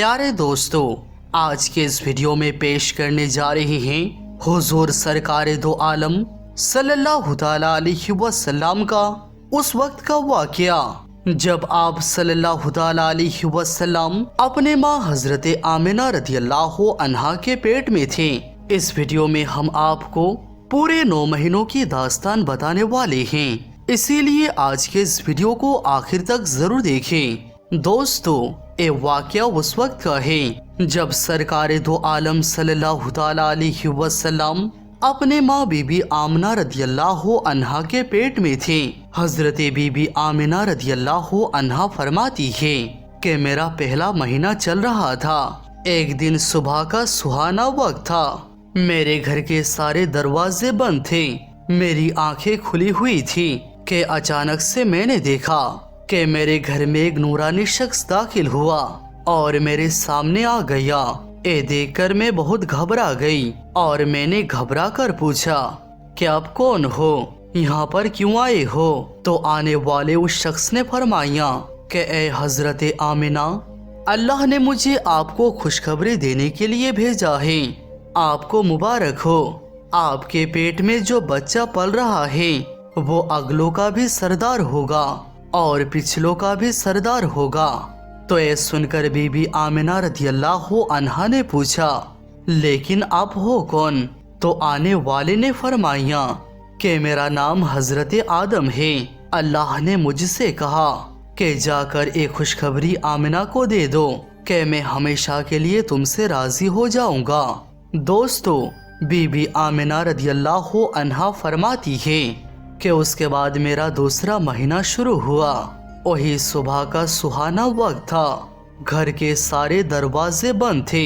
प्यारे दोस्तों, आज के इस वीडियो में पेश करने जा रहे हैं हुजूर सरकार दो आलम सल्लल्लाहु ताला अलैहि वसल्लम का उस वक्त का वाकया जब आप सल्लल्लाहु ताला अलैहि वसल्लम अपने माँ हजरत आमिना रदियल्लाहु अन्हा के पेट में थे। इस वीडियो में हम आपको पूरे 9 महीनों की दास्तान बताने वाले हैं, इसीलिए आज के इस वीडियो को आखिर तक जरूर देखें। दोस्तों, ये वाकया उस वक्त का है जब सरकार दो आलम सल्लल्लाहु ताला अलैहि वसल्लम अपने माँ बीबी आमिना रदियल्लाहु अन्हा के पेट में थे। हजरत बीबी आमिना रदियल्लाहु अन्हा फरमाती है कि मेरा पहला महीना चल रहा था। एक दिन सुबह का सुहाना वक्त था। मेरे घर के सारे दरवाजे बंद थे। मेरी आंखें खुली हुई थी कि अचानक से मैंने देखा कि मेरे घर में एक नूरानी शख्स दाखिल हुआ और मेरे सामने आ गया। ये देखकर मैं बहुत घबरा गई और मैंने घबरा कर पूछा कि आप कौन हो, यहाँ पर क्यों आए हो? तो आने वाले उस शख्स ने फरमाया कि ए हजरत आमिना, अल्लाह ने मुझे आपको खुशखबरी देने के लिए भेजा है। आपको मुबारक हो। आपके पेट में जो बच्चा पल रहा है वो अगलों का भी सरदार होगा और पिछलों का भी सरदार होगा। तो ये सुनकर बीबी आमिना रदियल्लाहु अन्हा ने पूछा, लेकिन आप हो कौन? तो आने वाले ने फरमाया कि मेरा नाम हजरत आदम है। अल्लाह ने मुझसे कहा कि जाकर एक खुशखबरी आमिना को दे दो कि मैं हमेशा के लिए तुमसे राजी हो जाऊंगा। दोस्तों, बीबी आमिना रदियल्लाहु अन्हा फरमाती है कि उसके बाद मेरा दूसरा महीना शुरू हुआ। वही सुबह का सुहाना वक्त था। घर के सारे दरवाजे बंद थे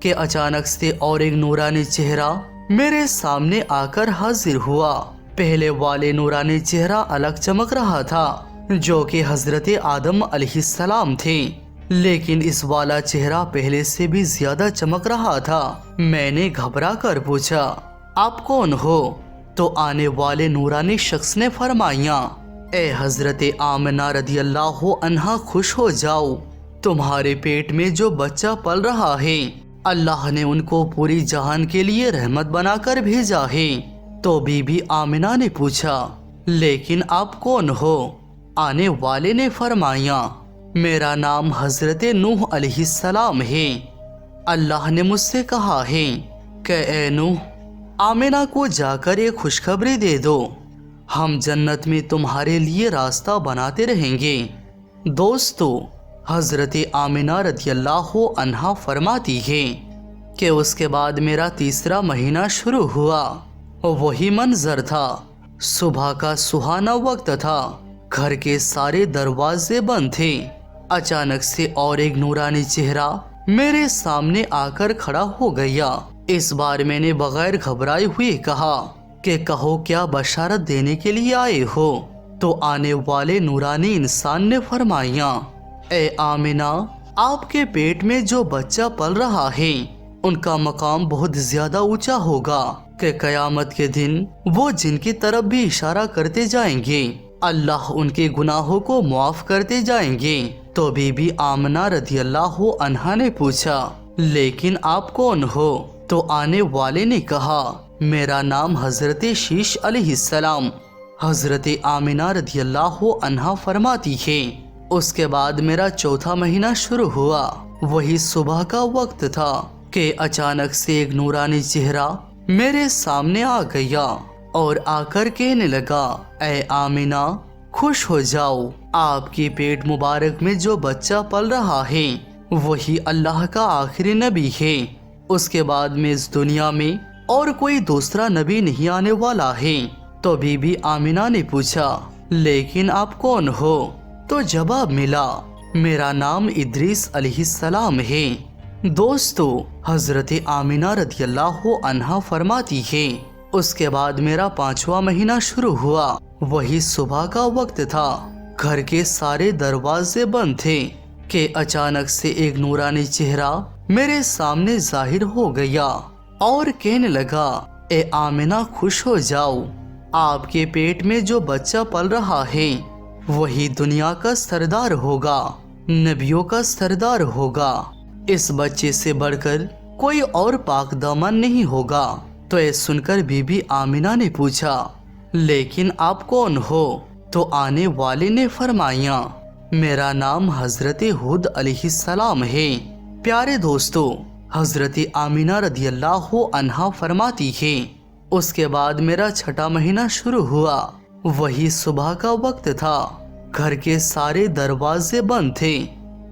कि अचानक से और एक नूरानी चेहरा मेरे सामने आकर हाजिर हुआ। पहले वाले नूरानी चेहरा अलग चमक रहा था जो कि हजरत आदम अलैहिस्सलाम थे, लेकिन इस वाला चेहरा पहले से भी ज्यादा चमक रहा था। मैंने घबरा कर पूछा, आप कौन हो? तो आने वाले नूरानी शख्स ने फरमाया, ए हजरत आमिना रदियल्लाहु अन्हा, खुश हो जाओ। तुम्हारे पेट में जो बच्चा पल रहा है अल्लाह ने उनको पूरी जहान के लिए रहमत बनाकर भेजा है। तो बीबी आमिना ने पूछा, लेकिन आप कौन हो? आने वाले ने फरमाया, मेरा नाम हजरत नूह अलैहिस्सलाम है। अल्लाह ने मुझसे कहा है कि ए नूह, आमिना को जाकर एक खुशखबरी दे दो, हम जन्नत में तुम्हारे लिए रास्ता बनाते रहेंगे। दोस्तों, हजरत आमिना रदियल्लाहु अन्हा फरमाती है कि उसके बाद मेरा तीसरा महीना शुरू हुआ। वही मंजर था। सुबह का सुहाना वक्त था। घर के सारे दरवाजे बंद थे। अचानक से और एक नूरानी चेहरा मेरे सामने आकर खड़ा हो गया। इस बार मैंने बगैर घबराए हुए कहा कि कहो, क्या बशारत देने के लिए आए हो? तो आने वाले नूरानी इंसान ने फरमाया, ए आमिना, आपके पेट में जो बच्चा पल रहा है उनका मकाम बहुत ज्यादा ऊंचा होगा कि कयामत के दिन वो जिनकी तरफ भी इशारा करते जाएंगे अल्लाह उनके गुनाहों को माफ करते जाएंगे। तो बीबी आमिना रदियल्लाहु अन्हा ने पूछा, लेकिन आप कौन हो? तो आने वाले ने कहा, मेरा नाम हजरत शीश अलैहिस्सलाम। हजरत आमिना रदियल्लाहु अन्हा फरमाती है, उसके बाद मेरा चौथा महीना शुरू हुआ। वही सुबह का वक्त था कि अचानक से एक नूरानी चेहरा मेरे सामने आ गया और आकर कहने लगा, ए आमिना, खुश हो जाओ। आपके पेट मुबारक में जो बच्चा पल रहा है वही अल्लाह का आखिरी नबी है। उसके बाद में इस दुनिया में और कोई दूसरा नबी नहीं आने वाला है। तो बीबी आमिना ने पूछा, लेकिन आप कौन हो? तो जवाब मिला, मेरा नाम इद्रीस अलैहिस्सलाम है। दोस्तों, हजरत आमिना रदियल्लाहु अन्हा फरमाती है, उसके बाद मेरा 5वां महीना शुरू हुआ। वही सुबह का वक्त था। घर के सारे दरवाजे बंद थे कि अचानक से एक नूरानी चेहरा मेरे सामने जाहिर हो गया और कहने लगा, ए आमिना, खुश हो जाओ। आपके पेट में जो बच्चा पल रहा है वही दुनिया का सरदार होगा, नबियों का सरदार होगा। इस बच्चे से बढ़कर कोई और पाक दामन नहीं होगा। तो ये सुनकर बीबी आमिना ने पूछा, लेकिन आप कौन हो? तो आने वाले ने फरमाया, मेरा नाम हजरत हुद अलैहिस्सलाम है। प्यारे दोस्तों, हजरत आमिना रदियल्लाहु अन्हा फरमाती है, उसके बाद मेरा छठा महीना शुरू हुआ। वही सुबह का वक्त था, घर के सारे दरवाजे बंद थे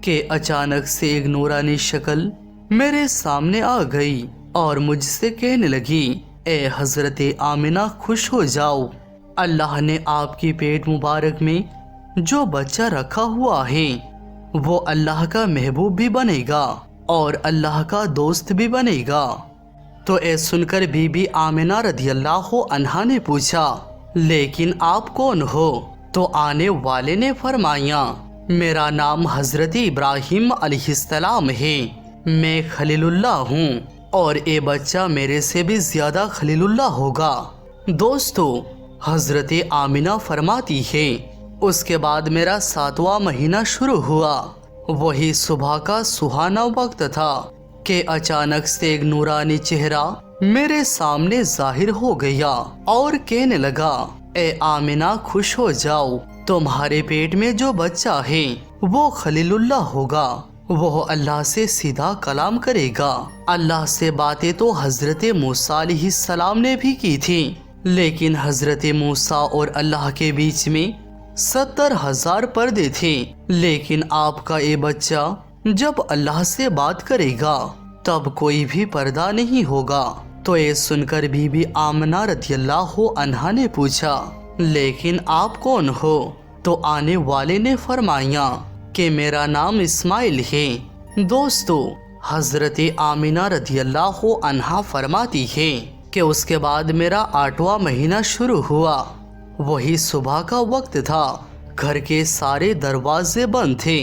कि अचानक से एक नूरानी शक्ल मेरे सामने आ गई और मुझसे कहने लगी, ए हजरत आमिना खुश हो जाओ, अल्लाह ने आपकी पेट मुबारक में जो बच्चा रखा हुआ है वो अल्लाह का महबूब भी बनेगा और अल्लाह का दोस्त भी बनेगा। तो ये सुनकर बीबी आमिना रदियल्लाहु अन्हा ने पूछा, लेकिन आप कौन हो? तो आने वाले ने फरमाया, मेरा नाम हजरत इब्राहिम अलैहिस्सलाम है, मैं खलीलुल्लाह हूँ और ये बच्चा मेरे से भी ज्यादा खलीलुल्लाह होगा। दोस्तों, हजरत आमिना फरमाती है, उसके बाद मेरा 7वां महीना शुरू हुआ। वही सुबह का सुहाना वक्त था कि अचानक से एक नूरानी चेहरा मेरे सामने जाहिर हो गया और कहने लगा, ए आमिना खुश हो जाओ, तुम्हारे पेट में जो बच्चा है वो खलीलुल्लाह होगा, वो अल्लाह से सीधा कलाम करेगा। अल्लाह से बातें तो हजरत मूसा अलैहिस्सलाम ने भी की थी, लेकिन हजरत मूसा और अल्लाह के बीच में 70,000 पर्दे थे। लेकिन आपका ये बच्चा जब अल्लाह से बात करेगा तब कोई भी पर्दा नहीं होगा। तो ये सुनकर बीबी आमिना रदियल्लाहु अन्हा ने पूछा, लेकिन आप कौन हो? तो आने वाले ने फरमाया कि मेरा नाम इस्माइल है। दोस्तों, हजरत आमिना रदियल्लाहु अन्हा फरमाती है कि उसके बाद मेरा 8वां महीना शुरू हुआ। वही सुबह का वक्त था, घर के सारे दरवाजे बंद थे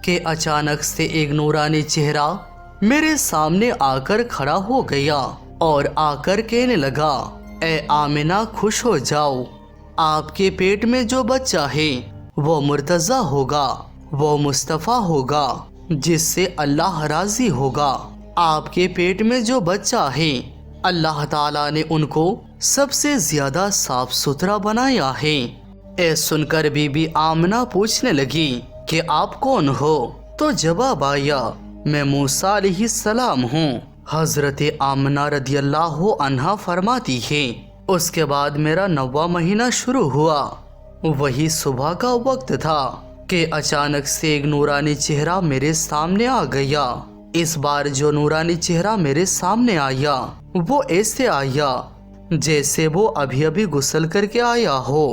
कि अचानक से एक नूरानी चेहरा मेरे सामने आकर खड़ा हो गया और आकर कहने लगा, ए आमिना खुश हो जाओ, आपके पेट में जो बच्चा है वो मुर्तज़ा होगा, वो मुस्तफ़ा होगा जिससे अल्लाह राजी होगा। आपके पेट में जो बच्चा है अल्लाह ताला ने उनको सबसे ज्यादा साफ सुथरा बनाया है। ए सुनकर बीबी आमिना पूछने लगी कि आप कौन हो? तो जवाब आया, मैं मूसा अलैहिस्सलाम हूँ। हजरत आमिना रदियल्लाहु अन्हा फरमाती है, उसके बाद मेरा 9वां महीना शुरू हुआ। वही सुबह का वक्त था कि अचानक से एक नूरानी चेहरा मेरे सामने आ गया। इस बार जो नूरानी चेहरा मेरे सामने आया वो ऐसे आया जैसे वो अभी अभी गुस्ल करके आया हो।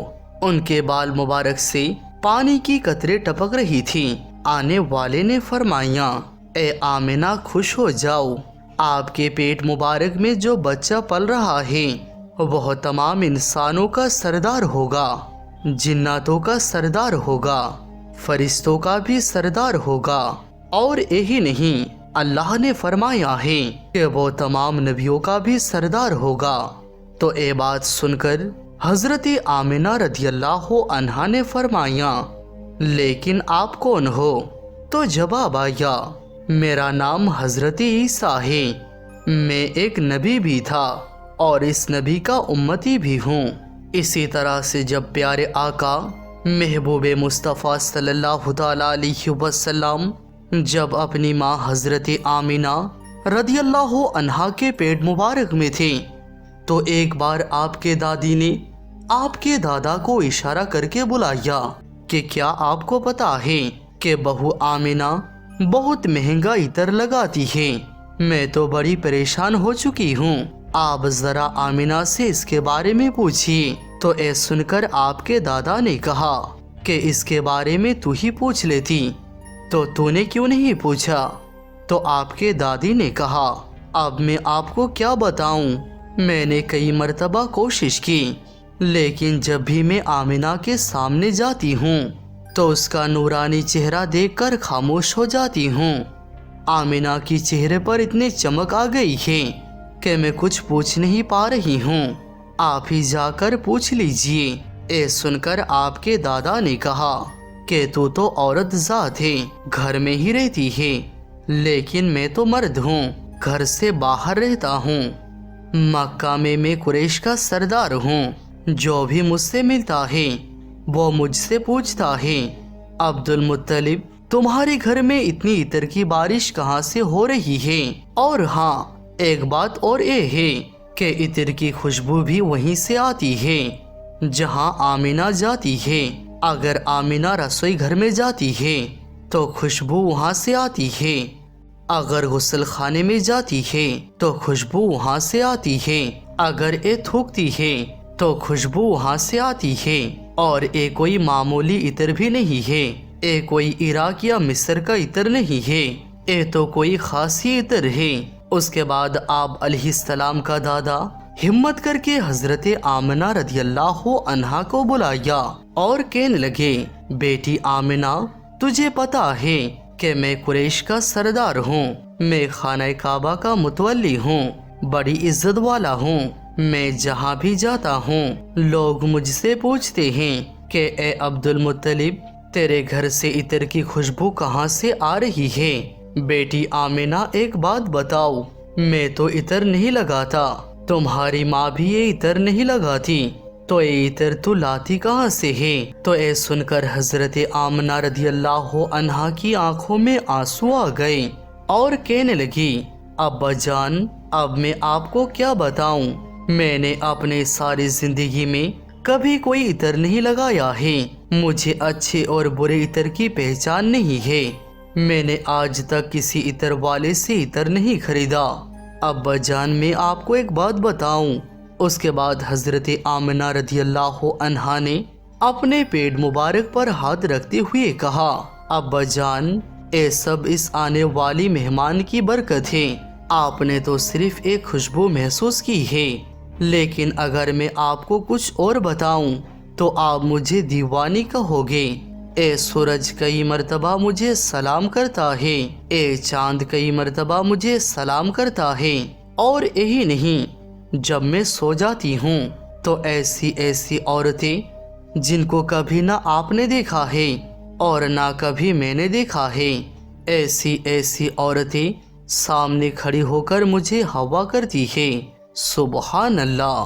उनके बाल मुबारक से पानी की कतरे टपक रही थी। आने वाले ने फरमाया, ए आमिना खुश हो जाओ, आपके पेट मुबारक में जो बच्चा पल रहा है वह तमाम इंसानों का सरदार होगा, जिन्नातों का सरदार होगा, फरिश्तों का भी सरदार होगा। और यही नहीं, अल्लाह ने फरमाया है कि वो तमाम नबियों का भी सरदार होगा। तो ये बात सुनकर हजरत आमिना रदियल्लाहु अन्हा ने फरमाया, लेकिन आप कौन हो? तो जवाब आया, मेरा नाम हजरत ईसा है, मैं एक नबी भी था और इस नबी का उम्मती भी हूँ। इसी तरह से जब प्यारे आका महबूब मुस्तफ़ा सल्लल्लाहु तआला अलैहि वसल्लम जब अपनी माँ हजरत आमिना रदियल्लाहु अन्हा के पेट मुबारक में थे तो एक बार आपके दादी ने आपके दादा को इशारा करके बुलाया कि क्या आपको पता है कि बहू आमिना बहुत महंगा इतर लगाती है, मैं तो बड़ी परेशान हो चुकी हूँ, आप जरा आमिना से इसके बारे में पूछिए। तो ये सुनकर आपके दादा ने कहा कि इसके बारे में तू ही पूछ लेती, तो तूने क्यों नहीं पूछा? तो आपके दादी ने कहा, अब मैं आपको क्या बताऊं, मैंने कई मर्तबा कोशिश की, लेकिन जब भी मैं आमिना के सामने जाती हूँ तो उसका नूरानी चेहरा देखकर खामोश हो जाती हूँ। आमिना की चेहरे पर इतनी चमक आ गई है कि मैं कुछ पूछ नहीं पा रही हूँ, आप ही जाकर पूछ लीजिए। ये सुनकर आपके दादा ने कहा कि तू तो औरत जात है, घर में ही रहती है, لیکن میں تو مرد ہوں، گھر سے باہر رہتا ہوں، مکہ میں قریش کا سردار ہوں، جو بھی مجھ سے ملتا ہے وہ مجھ سے پوچھتا ہے عبد المطلب تمہارے گھر میں اتنی عطر کی بارش کہاں سے ہو رہی ہے؟ اور ہاں، ایک بات اور یہ ہے کہ عطر کی خوشبو بھی وہیں سے آتی ہے جہاں آمینہ جاتی ہے۔ اگر آمینہ رسوئی گھر میں جاتی ہے تو خوشبو وہاں سے آتی ہے، اگر غسل خانے میں جاتی ہے تو خوشبو وہاں سے آتی ہے، اگر یہ تھوکتی ہے تو خوشبو وہاں سے آتی ہے۔ اور یہ کوئی معمولی عطر بھی نہیں ہے، یہ کوئی عراق یا مصر کا عطر نہیں ہے، یہ تو کوئی خاصی عطر ہے۔ اس کے بعد آپ علیہ السلام کا دادا ہمت کر کے حضرت آمنہ رضی اللہ عنہا کو بلایا اور کہنے لگے، بیٹی آمنہ، تجھے پتا ہے کہ میں قریش کا سردار ہوں، میں خانہ کعبہ کا متولی ہوں، بڑی عزت والا ہوں، میں جہاں بھی جاتا ہوں لوگ مجھ سے پوچھتے ہیں کہ اے عبد المطلب تیرے گھر سے عطر کی خوشبو کہاں سے آ رہی ہے؟ بیٹی آمنہ ایک بات بتاؤ، میں تو عطر نہیں لگاتا، تمہاری ماں بھی یہ عطر نہیں لگاتی، تو یہ عطر تو لاتی کہاں سے ہے؟ تو اے سن کر حضرت آمنہ رضی اللہ عنہا کی آنکھوں میں آنسو آ گئے اور کہنے لگی، ابا جان، اب میں آپ کو کیا بتاؤں، میں نے اپنے ساری زندگی میں کبھی کوئی عطر نہیں لگایا ہے، مجھے اچھے اور برے عطر کی پہچان نہیں ہے، میں نے آج تک کسی عطر والے سے عطر نہیں خریدا۔ ابا جان، میں آپ کو ایک بات بتاؤں۔ اس کے بعد حضرت آمنہ رضی اللہ عنہا نے اپنے پیٹ مبارک پر ہاتھ رکھتے ہوئے کہا، ابا جان، اے سب اس آنے والی مہمان کی برکت ہے، آپ نے تو صرف ایک خوشبو محسوس کی ہے، لیکن اگر میں آپ کو کچھ اور بتاؤں تو آپ مجھے دیوانی کہو گے۔ اے سورج کئی مرتبہ مجھے سلام کرتا ہے، اے چاند کئی مرتبہ مجھے سلام کرتا ہے، اور یہی نہیں، جب میں سو جاتی ہوں تو ایسی ایسی عورتیں جن کو کبھی نہ آپ نے دیکھا ہے اور نہ کبھی میں نے دیکھا ہے، ایسی ایسی عورتیں سامنے کھڑی ہو کر مجھے ہوا کرتی ہے۔ سبحان اللہ۔